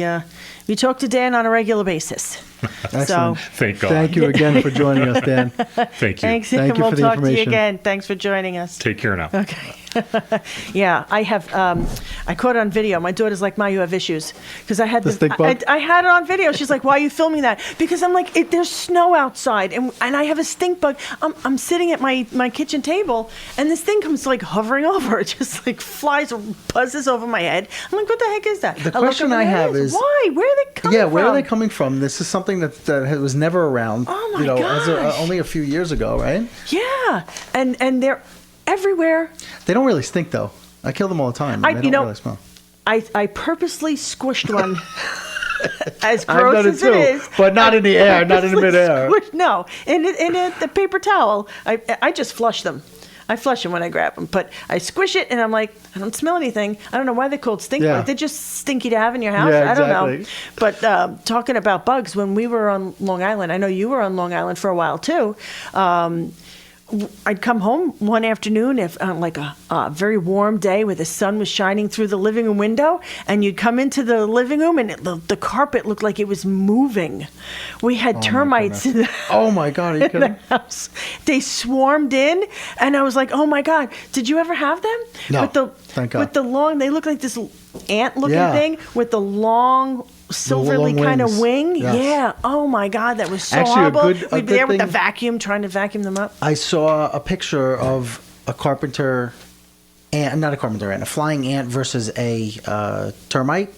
talk to Dan on a regular basis. Excellent. Thank God. Thank you again for joining us, Dan. Thank you. Thanks, Thank and you we'll for the talk to you information. again. Thanks for joining us. Take care now. Okay. Yeah, I have. I caught it on video. My daughter's like, "Ma, you have issues," because I had The this. stink bug? I had it on video. She's like, "Why are you filming that?" Because I'm like, "There's snow outside, and I have a stink bug." I'm sitting at my kitchen table, and this thing comes like hovering over. It just like flies or buzzes over my head. I'm like, "What the heck is that?" The I look question over I there, have is- why? Where are they coming from? Where are they coming from? This is something that was never around. Oh my only a few years ago, right? Yeah, and they're everywhere. They don't really stink though. I kill them all the time. I- They you don't know, really smell. I purposely squished one. As I've gross done it as too, it is, but not in the air, not in the purposely midair. squished- No, in the paper towel. I just flush them. I flush them when I grab them, but I squish it and I'm like, I don't smell anything. I don't know why they're called stink Yeah. bugs. They're just stinky to have in your house. Yeah, I don't know. exactly. But talking about bugs, when we were on Long Island, I know you were on Long Island for a while too. I'd come home one afternoon, on like a very warm day where the sun was shining through the living room window, and you'd come into the living room and the carpet looked like it was moving. We had termites in the, Oh my God, are you in the kidding? house. They swarmed in, and I was like, "Oh my God, did you ever have them?" No, With the, thank God. With the long, they look like this ant-looking Yeah. thing with the long, silverly long kind of wings. wing. Yes. Yeah. Oh my God, that was so Actually, a horrible. good- a We'd be good there with the thing- vacuum, trying to vacuum them up. I saw a picture of a carpenter ant, not a carpenter ant, a flying ant versus a termite,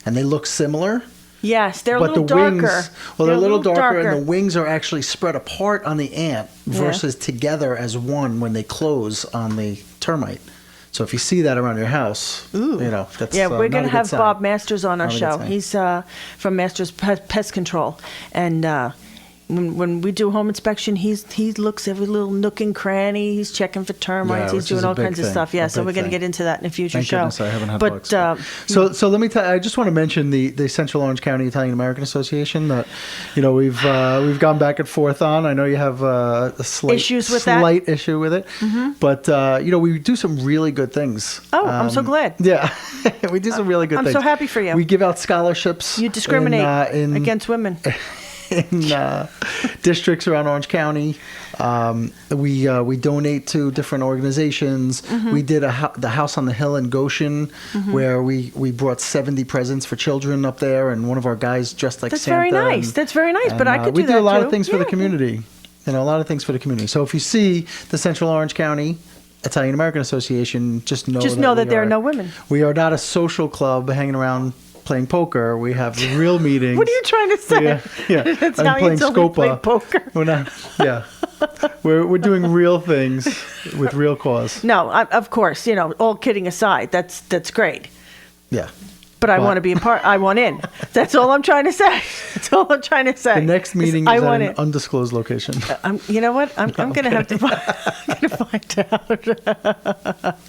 and they look similar. Yes, they're a But little the darker. wings, well, they're a little darker, and the wings are actually spread apart on the ant versus together as one when they close on the termite. So if you see that around your house, you know, that's we're not going a to good have sign. Bob Masters on our Not a good show. sign. He's from Masters Pest Control, and when we do home inspection, he looks every little nook and cranny. He's checking for termites. He's which is doing a all big kinds of thing, stuff. a Yeah, so big we're going to thing. get into that in a future Thank show. goodness I haven't had but bugs. So let me tell. I just want to mention the Central Orange County Italian American Association that, you know, we've gone back and forth on. I know you have a slight Issues with that? slight issue with it, but you know, we do some really good things. Oh, I'm so glad. Yeah, we do some really good I'm things. so happy for you. We give out scholarships. You discriminate against women. In districts around Orange County. We donate to different organizations. We did the House on the Hill in Goshen, where we brought 70 presents for children up there, and one of our guys dressed like That's Santa. very nice. and- That's very nice. and, But I could do we that do a lot too. of things for the Yeah. community. You know, a lot of things for the community. So if you see the Central Orange County Italian American Association, just know that there are no women. We are not a social club hanging around playing poker. We have real meetings. What are you trying to say? Yeah, That's I'm how you playing tell me to play Scopa. poker. We're not. Yeah, we're doing real things with real cause. No, of course, you know, all kidding aside, that's great. Yeah. But I want to be a part. I want in. That's all I'm trying to say. That's all I'm trying to say. The next meeting I is at want an in. undisclosed location. You know what? I'm going to have to find out.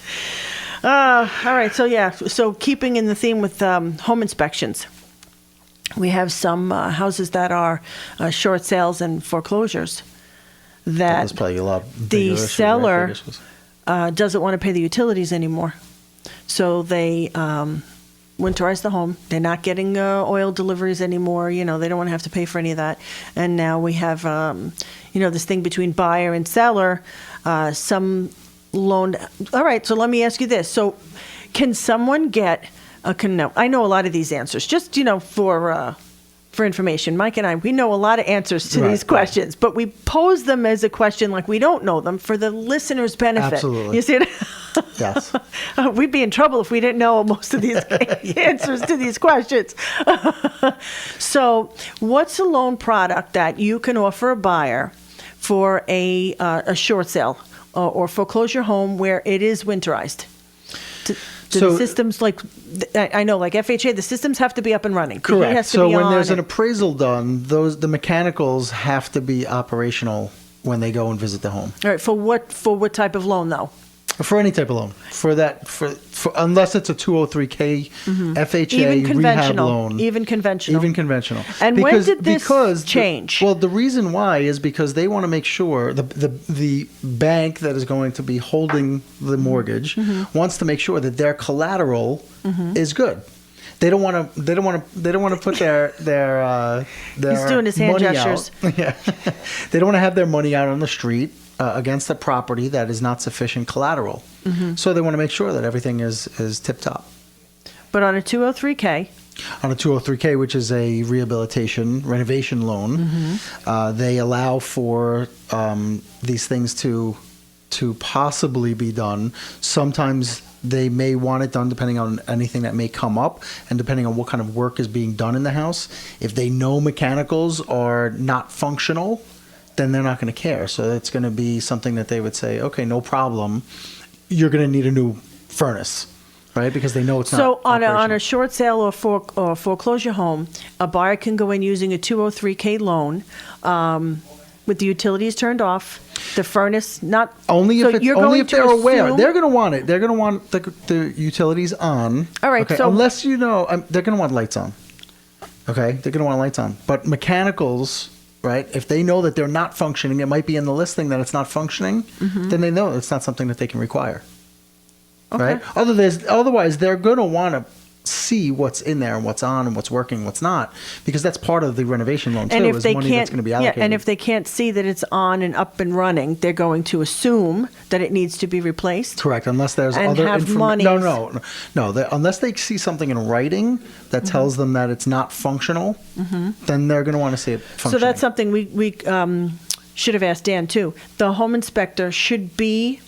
All right. So, yeah. So, keeping in the theme with home inspections, we have some houses that are short sales and foreclosures that That's probably a lot bigger the issue, right? seller Big issues. doesn't want to pay the utilities anymore. So, they winterize the home. They're not getting oil deliveries anymore. You know, they don't want to have to pay for any of that. And now we have, you know, this thing between buyer and seller, some loan. All right, so let me ask you this. So can someone get I know a lot of these answers, just, you know, for information. Mike and I, we know a lot of answers to these questions, but we pose them as a question like we don't know them for the listener's benefit. Absolutely. You see it? Yes. We'd be in trouble if we didn't know most of these answers to these questions. So, what's a loan product that you can offer a buyer for a short sale or foreclosure home where it is winterized? Do the systems, like, I know, like FHA, the systems have to be up and running. The heat Correct. has to So be when on there's an and- appraisal done, the mechanicals have to be operational when they go and visit the home. All right, for what type of loan though? For any type of loan. For unless it's a 203K FHA Even rehab conventional. loan. Even conventional. Even conventional. And when did this change? Well, the reason why is because they want to make sure the bank that is going to be holding the mortgage wants to make sure that their collateral is good. They don't want to put their He's doing his hand money gestures. out. Yeah. They don't want to have their money out on the street against a property that is not sufficient collateral. So they want to make sure that everything is tip top. But on a 203K, On a 203K, which is a rehabilitation renovation loan, they allow for these things to possibly be done. Sometimes they may want it done depending on anything that may come up and depending on what kind of work is being done in the house. If they know mechanicals are not functional, then they're not going to care. So it's going to be something that they would say, okay, no problem. You're going to need a new furnace, right? Because they know it's so not on a short sale or foreclosure home, a buyer can go in using a 203K loan with the utilities turned off, the furnace not only so if it's, you're only going if to they're aware. assume- They're going to want it. They're going to want the utilities on. All right, Okay, so- unless you know, they're going to want lights on. Okay, they're going to want lights on. But mechanicals, right? If they know that they're not functioning, it might be in the listing that it's not functioning. Then they know it's not something that they can require. Okay. Right? Otherwise, they're going to want to see what's in there and what's on and what's working, what's not, because that's part of the renovation loan too. And if is they money can't, that's going to be allocated. and if they can't see that it's on and up and running, they're going to assume that it needs to be replaced. Correct, unless there's and other have information. monies. No. Unless they see something in writing that tells them that it's not functional, then they're going to want to see it functioning. So that's something we should have asked Dan too. The home inspector should be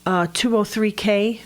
203K.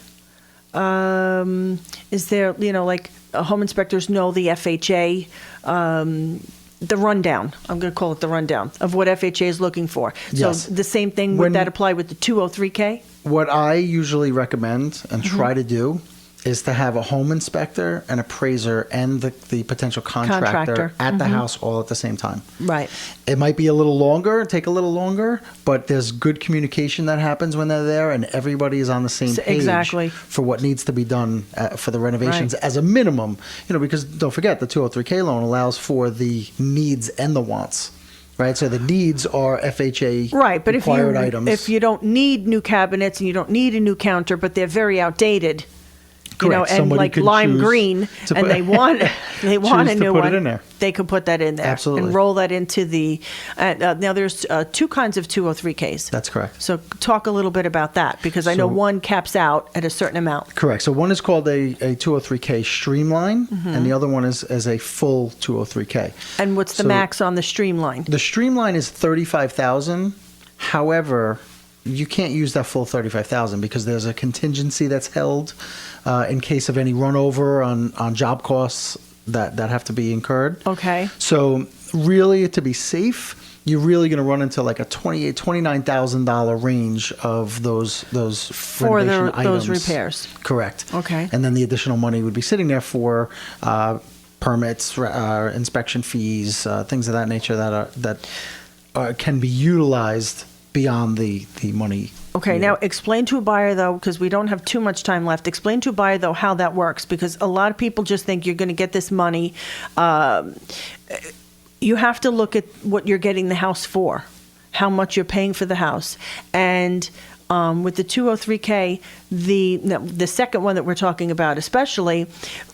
Is there, like home inspectors know the FHA, the rundown. I'm going to call it the rundown of what FHA is looking for. Yes. So the same thing, would that apply with the 203K? What I usually recommend and try to do is to have a home inspector, an appraiser, and the potential contractor at the house all at the same time. Right. It might be a little longer, take a little longer, but there's good communication that happens when they're there, and everybody is on the same page Exactly. for what needs to be done for the renovations Right. as a minimum. Because don't forget, the 203K loan allows for the needs and the wants. Right, so the needs are FHA Right, but required items. if you don't need new cabinets and you don't need a new counter, but they're very outdated, Correct. and Somebody like could lime choose green, to and put- they want Choose a to new put it one, in there. they could put that in there. Absolutely. And roll that into the. Now there's two kinds of 203Ks. That's correct. So talk a little bit about that, because I know So- one caps out at a certain amount. Correct. So one is called a 203K Streamline, Mm-hmm. and the other one is a full 203K. And what's the So- max on the Streamline? The Streamline is $35,000. However, you can't use that full $35,000 because there's a contingency that's held in case of any runover on job costs that have to be incurred. Okay. So really, to be safe, you're really going to run into like a $29,000 range of those For renovation those items. repairs. Correct. Okay. And then the additional money would be sitting there for permits, inspection fees, things of that nature that can be utilized beyond the money. Okay, now explain to a buyer, though, because we don't have too much time left. Explain to a buyer, though, how that works, because a lot of people just think you're going to get this money. You have to look at what you're getting the house for, how much you're paying for the house. And with the 203K, the second one that we're talking about especially,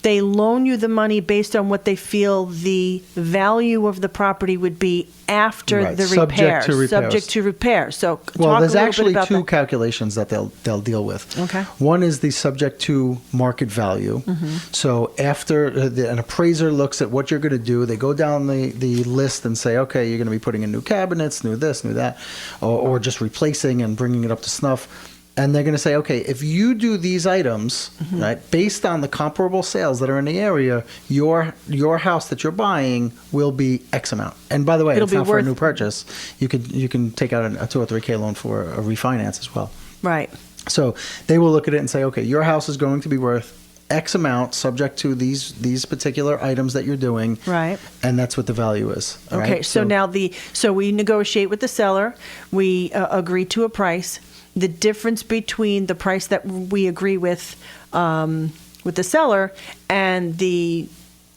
they loan you the money based on what they feel the value of the property would be after Right, the subject repairs. to repairs. Subject to repairs. So Well, talk there's a little actually bit about two that. calculations that they'll deal with. Okay. One is the subject to market value. Mm-hmm. So after an appraiser looks at what you're going to do, they go down the list and say, okay, you're going to be putting in new cabinets, new this, new that, or just replacing and bringing it up to snuff. And they're going to say, okay, if you do these items, Mm-hmm. right, based on the comparable sales that are in the area, your house that you're buying will be X amount. And by the way, It'll it's be not for a worth- new purchase. You can take out a 203K loan for a refinance as well. Right. So they will look at it and say, okay, your house is going to be worth X amount, subject to these particular items that you're doing. Right. And that's what the value is. all Okay, right? so now so we negotiate with the seller, we agree to a price. The difference between the price that we agree with the seller and the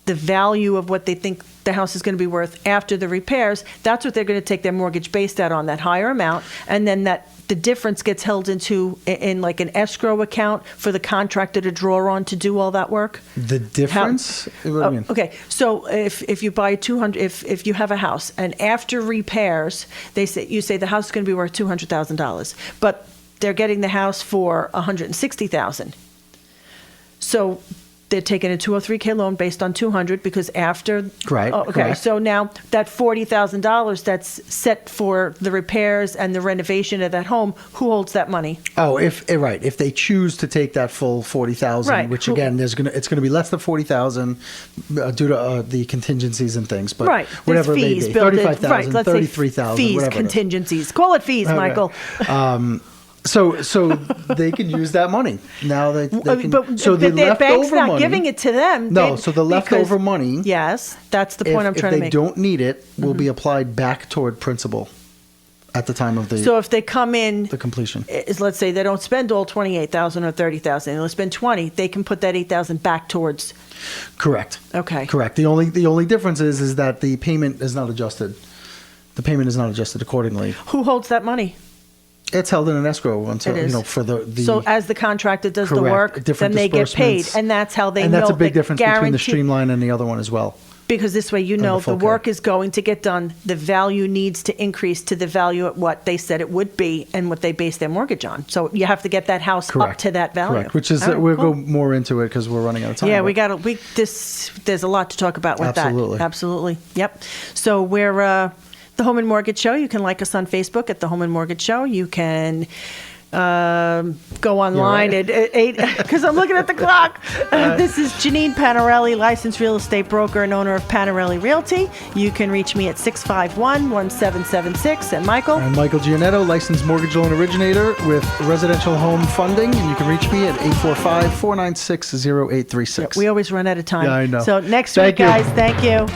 value of what they think the house is going to be worth after the repairs, that's what they're going to take their mortgage based out on, that higher amount, and then the difference gets held in like an escrow account for the contractor to draw on to do all that work. The difference? What do you mean? Okay, so if you buy 200, if you have a house and after repairs, you say the house is going to be worth $200,000, but they're getting the house for $160,000. So they're taking a 203K loan based on 200 because after. Right, Oh, okay, correct. so now that $40,000 that's set for the repairs and the renovation of that home, who holds that money? Oh, if they choose to take that full 40,000, Right. which again, it's going to be less than 40,000 due to the contingencies and things, but Right. whatever There's it may fees be, built in. 35,000, Right, let's say 33,000, fees, whatever. it is. contingencies. Call it fees, Okay. Michael. So they can use that money now. They can. But So the their bank's leftover not money. giving it to them. No, They- so the leftover money. Yes, that's the point I'm trying to If make. they don't need it, will be applied back toward principal at the time of the So if they come in, the completion. let's say they don't spend all 28,000 or 30,000, they'll spend 20. They can put that 8,000 back towards. Correct. Okay. Correct. The only difference is that the payment is not adjusted. The payment is not adjusted accordingly. Who holds that money? It's held in an escrow until It is. for the. So as the contractor does the Correct. work, then Different they get paid, disbursements. and that's how they and know. that's a big the difference between the guarantee- Streamline and the other one as well. Because this way you And know the the full work is going to get done. The value needs to increase to the value at what they said it would be and what they based their mortgage on. So you have to get that house up Correct. to that value. Correct. Which is All right, we'll cool. go more into it because we're running out of time. Yeah, but- there's a lot to talk about with Absolutely. that. Absolutely. Yep. So we're the Home and Mortgage Show. You can like us on Facebook at the Home and Mortgage Show. You can go online at 8 because I'm looking at the clock. This is Janine Panarelli, licensed real estate broker and owner of Panarelli Realty. You can reach me at 651-1776. And Michael? I'm Michael Gianetto, licensed mortgage loan originator with residential home funding, and you can reach me at 845-496-0836. We always run out of time. Yeah, I know. So next Thank week, you. guys, thank you.